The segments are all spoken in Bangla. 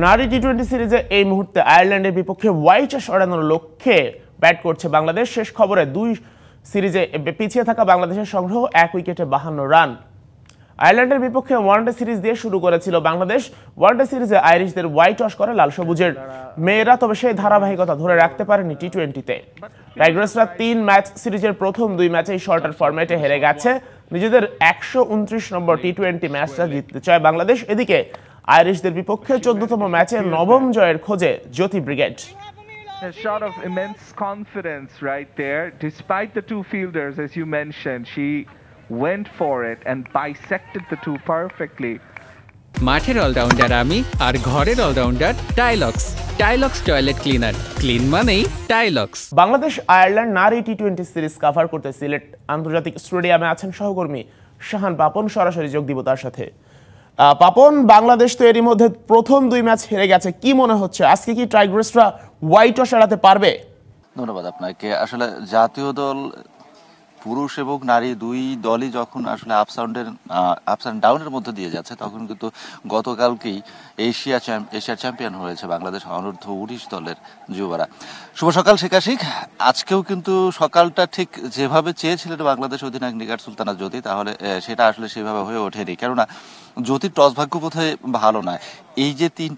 নারী টি-20 সিরিজে এই মুহূর্তে আয়ারল্যান্ডের বিপক্ষে হোয়াইট সরানোর লক্ষ্যে ব্যাট করছে বাংলাদেশ। শেষ খবরে 2 সিরিজে পিছিয়ে থাকা বাংলাদেশের সংগ্রহ 1 উইকেটে 52 রান। আয়ারল্যান্ডের বিপক্ষে ওয়ানডে সিরিজ দিয়ে শুরু করেছিল বাংলাদেশ। ওয়ানডে সিরিজে আইরিশদের হোয়াইট ওয়াশ করে লাল সবুজের মেয়েরা, তবে সেই ধারাবাহিকতা ধরে রাখতে পারেনি টি-20তে। টাইগার্সরা 3 ম্যাচ সিরিজের প্রথম 2 ম্যাচেই শর্টার ফরম্যাটে হেরে গেছে। নিজেদের 129 নম্বর টি-20 ম্যাচটা জিততে চায় বাংলাদেশ। এদিকে আইরিশদের বিপক্ষে 14তম ম্যাচে নবম জয়ের খোঁজে জ্যোতি brigade. A shot of immense confidence right there. Despite the two fielders, as you mentioned, she went for it and bisected the two perfectly. মাঠের অলরাউন্ডার আমি, আর ঘরের allrounder Tylox. Tylox toilet cleaner, clean মানেই টাইলক্স। বাংলাদেশ আয়ারল্যান্ড নারী টি-20 সিরিজ কভার করতে সিলেট আন্তর্জাতিক স্টেডিয়ামে আছেন সহকর্মী শাহান পাপন। সরাসরি যোগ দিব তার সাথে। পাপন, বাংলাদেশ তো এরই মধ্যে প্রথম 2 ম্যাচ হেরে গেছে, কি মনে হচ্ছে আজকে কি টাইগার্সরা হোয়াইট ওয়াশ এড়াতে পারবে? ধন্যবাদ আপনাকে। আসলে জাতীয় দল পুরুষ এবং নারী দুই দলই যখন আসলে আপস অ্যান্ড ডাউনের মধ্যে দিয়ে যাচ্ছে, তখন কিন্তু গতকালকেই এশিয়ার চ্যাম্পিয়ন হয়েছে বাংলাদেশ অনূর্ধ্ব 19 দলের যুবরা। শুভ সকাল শেখ আশিক। আজকেও কিন্তু সকালটা ঠিক যেভাবে চেয়েছিলেন বাংলাদেশ অধিনায়ক নিগার সুলতানা জ্যোতি, তাহলে সেটা আসলে সেভাবে হয়ে ওঠেনি। কেননা জ্যোতির টস ভাগ্য বোধহয় ভালো নয়। এই যে 3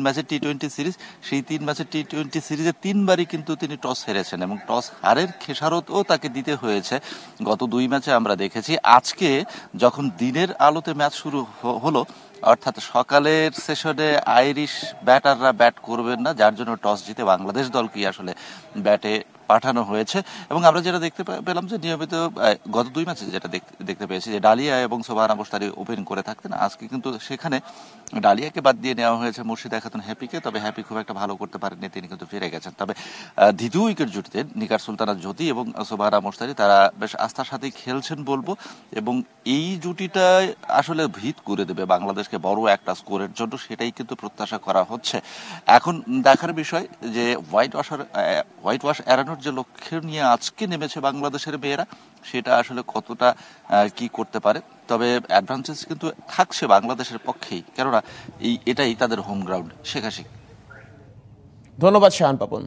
ম্যাচের টি-20 সিরিজ, সেই 3 ম্যাচের টি-20 সিরিজে 3 বারই কিন্তু তিনি টস হেরেছেন এবং টস হারের খেসারতও তাকে দিতে হয়েছে। গত 2 ম্যাচে আমরা দেখেছি। আজকে যখন দিনের আলোতে ম্যাচ শুরু হলো, অর্থাৎ সকালের সেশনে আইরিশ ব্যাটাররা ব্যাট করবেন না, যার জন্য টস জিতে বাংলাদেশ দলকে আসলে ব্যাটে পাঠানো হয়েছে। এবং আমরা যেটা দেখতে পেলাম যে নিয়মিত গত 2 ম্যাচে যেটা দেখতে পেয়েছি যে ডালিয়া এবং সোবাহানা মোশতারি ওপেন করে থাকতেন, আজকে কিন্তু সেখানে ডালিয়াকে বাদ দিয়ে নেওয়া হয়েছে মুর্শিদা খাতুন হ্যাপিকে। তবে হ্যাপি খুব একটা ভালো করতে পারেননি, তিনি কিন্তু ফিরে গেছেন। তবে দ্বিতীয় উইকেট জুটিতে নিগার সুলতানা জ্যোতি এবং সোবাহানা মোশতারি তারা বেশ আস্থার সাথেই খেলছেন বলবো। এবং এই জুটিটা আসলে ভিত করে দেবে বাংলাদেশকে বড় একটা স্কোরের জন্য, সেটাই কিন্তু প্রত্যাশা করা হচ্ছে। এখন দেখার বিষয় যে হোয়াইট ওয়াশ এড়ানোর যে লক্ষ্য নিয়ে আজকে নেমেছে বাংলাদেশের মেয়েরা, সেটা আসলে কতটা কি করতে পারে। তবে অ্যাডভান্টেজ কিন্তু থাকছে বাংলাদেশের পক্ষেই, কেননা এটাই তাদের হোম গ্রাউন্ড। শেখ আশিক। ধন্যবাদ শাহান পাপন।